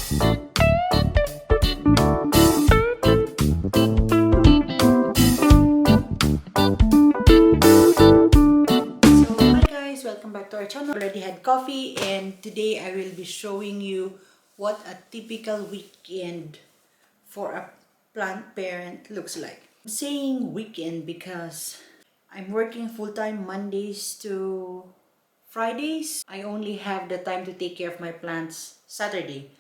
Welcome back to our channel. Already had coffee, and today I will be showing you what a typical weekend for a plant parent looks like. I'm saying weekend because I'm working full-time Mondays to Fridays. I only have the time to take care of my plants Saturday.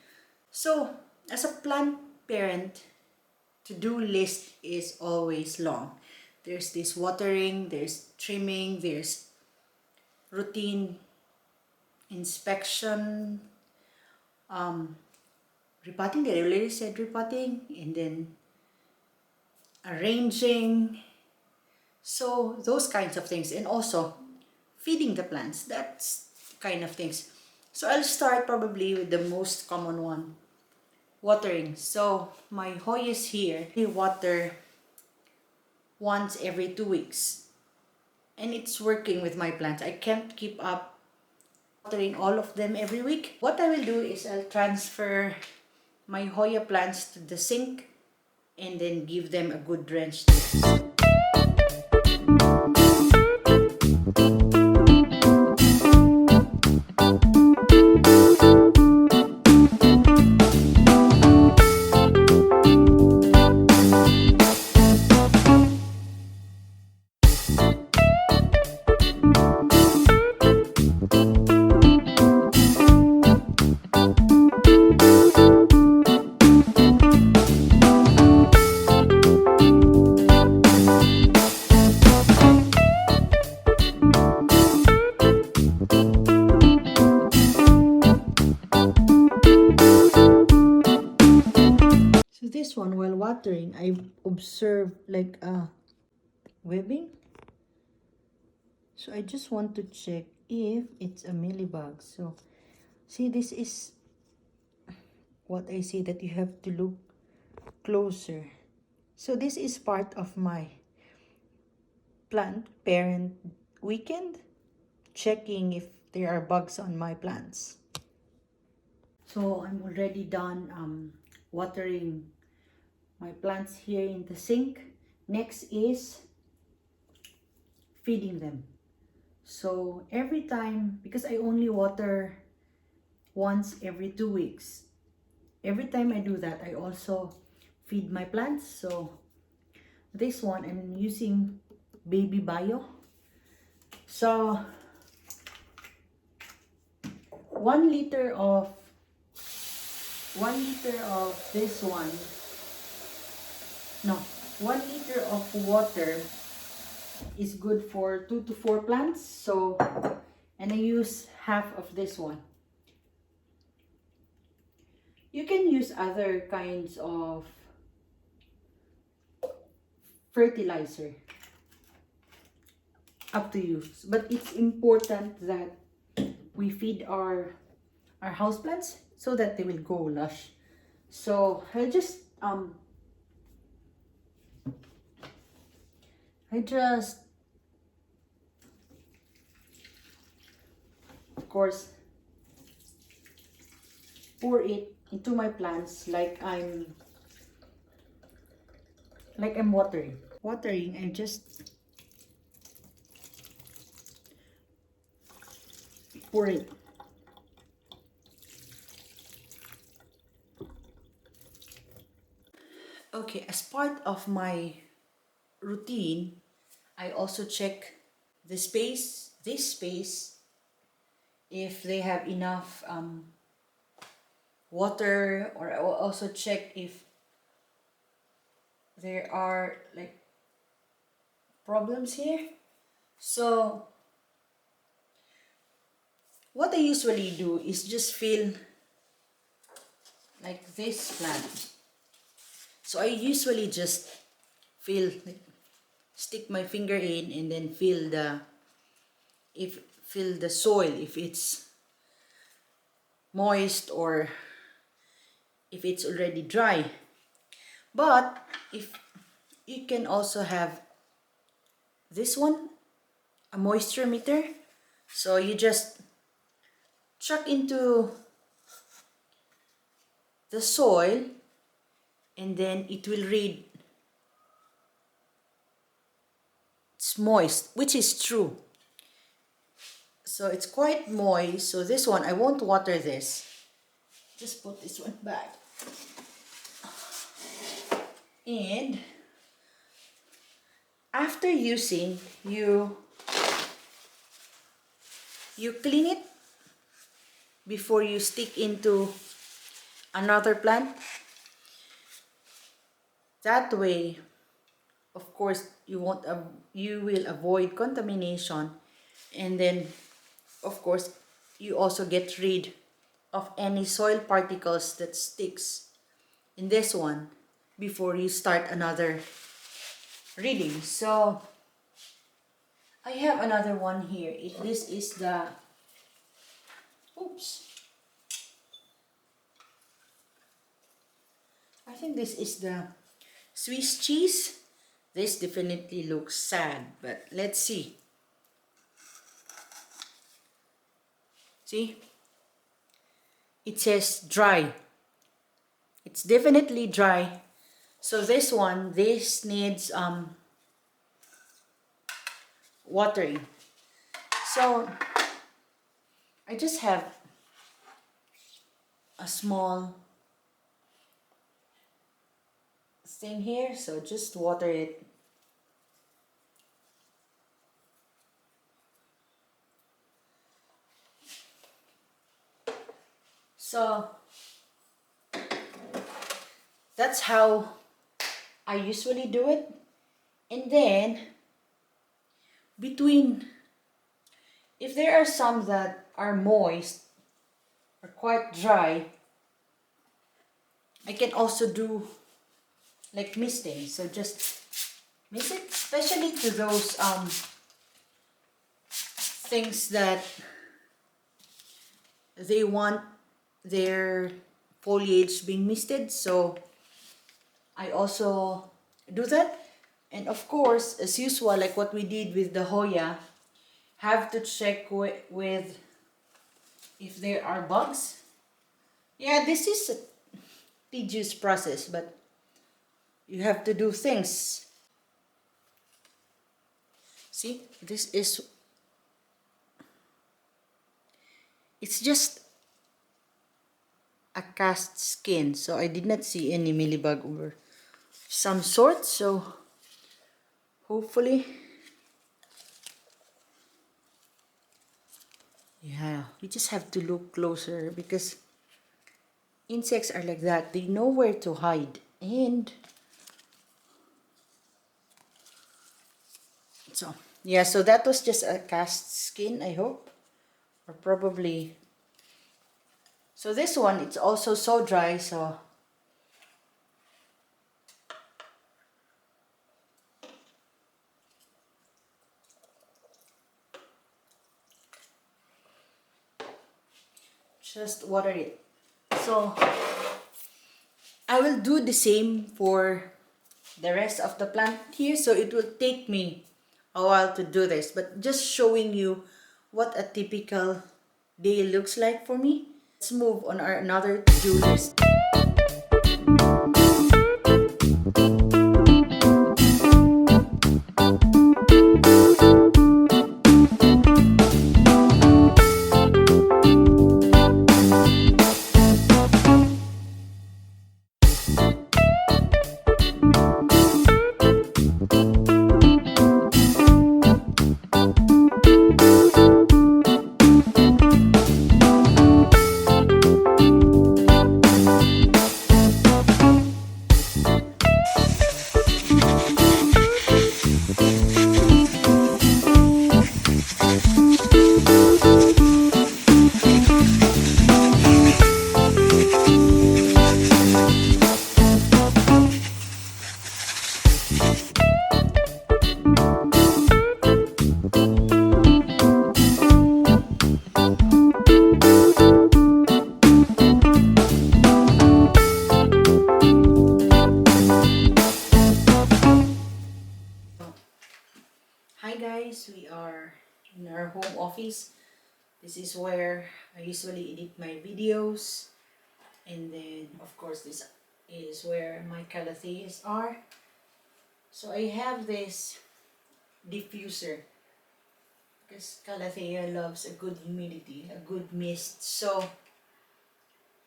So as a plant parent, to-do list is always long. There's this watering, there's trimming, there's routine inspection, repotting, they already said repotting, and then arranging, so those kinds of things, and also feeding the plants, that's kind of things. So I'll start probably with the most common one, watering. So my Hoyas here, they water once every 2 weeks, and it's working with my plants. I can't keep up watering all of them every week. What I will do is I'll transfer my Hoya plants to the sink and then give them a good drench. This one, while watering, I observed like a webbing. So I just want to check if it's a mealybug. So see, this is what I see, that you have to look closer. So this is part of my plant parent weekend, checking if there are bugs on my plants. So I'm already done watering my plants here in the sink. Next is feeding them. So every time, because I only water once every 2 weeks, every time I do that, I also feed my plants. So this one, I'm using baby bio. So 1 liter of this one, no, 1 liter of water is good for 2 to 4 plants. So, and I use half of this one. You can use other kinds of fertilizer, up to you, but it's important that we feed our houseplants so that they will go lush. So I just of course pour it into my plants like I'm watering. I just pour it. Okay, as part of my routine, I also check this space, if they have enough water, or I will also check if there are like problems here. So what I usually do is just fill like this plant. So I usually just stick my finger in and then feel the soil, if it's moist or if it's already dry. But if you can also have this one, a moisture meter. So you just chuck into the soil, and then it will read it's moist, which is true. So it's quite moist. So this one, I won't water this. Just put this one back. And after using, you clean it before you stick into another plant. That way, of course, you will avoid contamination, and then of course you also get rid of any soil particles that sticks in this one before you start another reading. So I have another one here. This is the oops. I think this is the Swiss cheese. This definitely looks sad, but let's see. See? It says dry. It's definitely dry. So this one, this needs watering. So I just have a small thing here, so just water it. So that's how I usually do it. And then if there are some that are moist or quite dry, I can also do like misting. So just mist it, especially to those things that they want their foliage being misted. So I also do that. And of course, as usual, like what we did with the Hoya, have to check with if there are bugs. Yeah, this is a tedious process, but you have to do things. See, it's just a cast skin, so I did not see any mealybug or some sort. So hopefully, yeah, we just have to look closer because insects are like that. They know where to hide. And so yeah, so that was just a cast skin, I hope, or probably. So this one, it's also so dry, so just water it. So I will do the same for the rest of the plant here. So it will take me a while to do this, but just showing you what a typical day looks like for me. Let's move on our another to-do list. Hi guys, we are in our home office. This is where I usually edit my videos. And then, of course, this is where my calatheas are. So I have this diffuser because calathea loves a good humidity, a good mist. So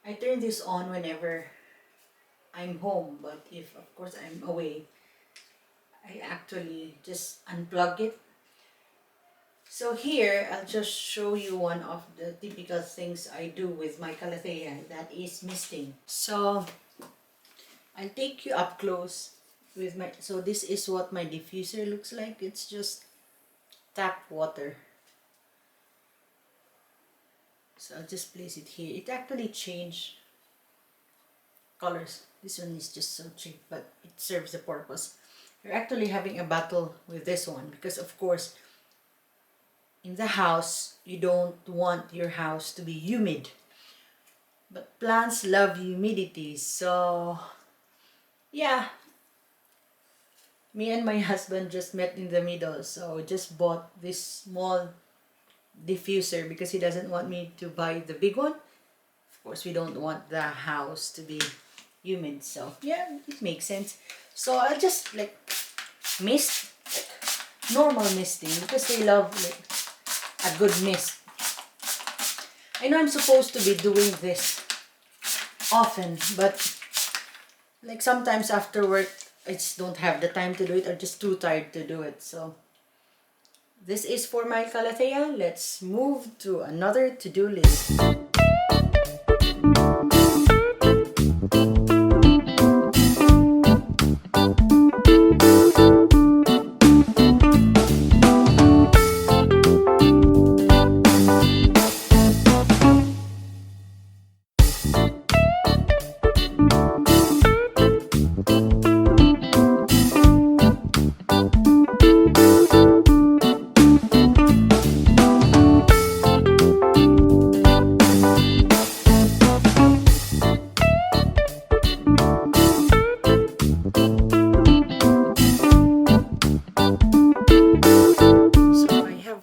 I turn this on whenever I'm home, but if of course I'm away, I actually just unplug it. So here, I'll just show you one of the typical things I do with my calathea, that is misting. So I'll take you up close with my, so this is what my diffuser looks like. It's just tap water. So I'll just place it here. It actually changed colors. This one is just so cheap, but it serves the purpose. You're actually having a battle with this one because of course in the house you don't want your house to be humid, but plants love humidity. So yeah, me and my husband just met in the middle, so just bought this small diffuser because he doesn't want me to buy the big one. Of course we don't want the house to be humid, so yeah, it makes sense. So I'll just like mist, like normal misting, because they love like a good mist. I know I'm supposed to be doing this often, but like sometimes after work I just don't have the time to do it or just too tired to do it. So this is for my calathea. Let's move to another to-do list.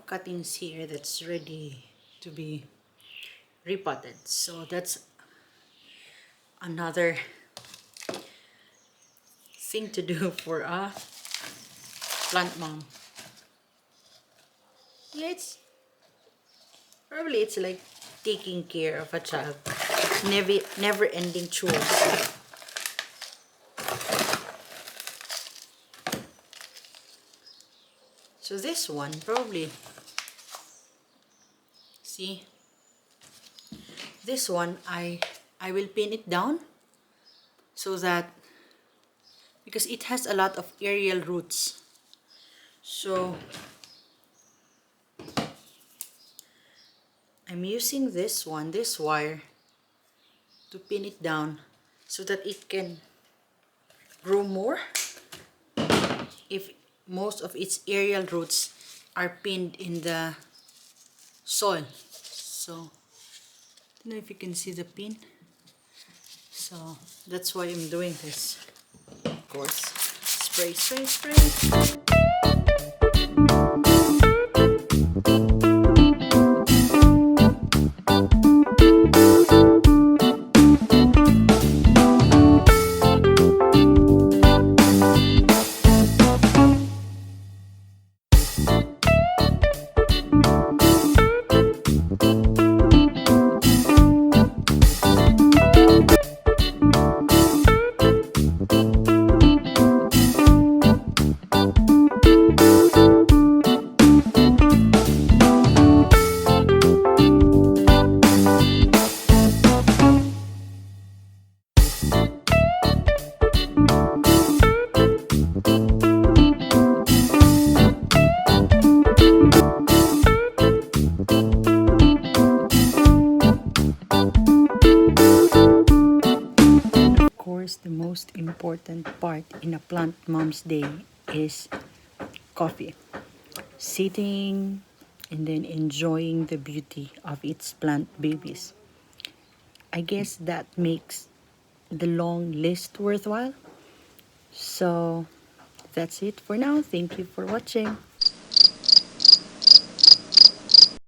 Cuttings here that's ready to be repotted. So that's another thing to do for a plant mom. Yeah, it's probably it's like taking care of a child. Never ending chores. So this one probably, see, this one I will pin it down so that, because it has a lot of aerial roots, so I'm using this one, this wire, to pin it down so that it can grow more if most of its aerial roots are pinned in the soil. So I don't know if you can see the pin. So that's why I'm doing this. Of course, spray, spray, spray. The most important part in a plant mom's day is coffee. Sitting and then enjoying the beauty of its plant babies. I guess that makes the long list worthwhile. So that's it for now. Thank you for watching.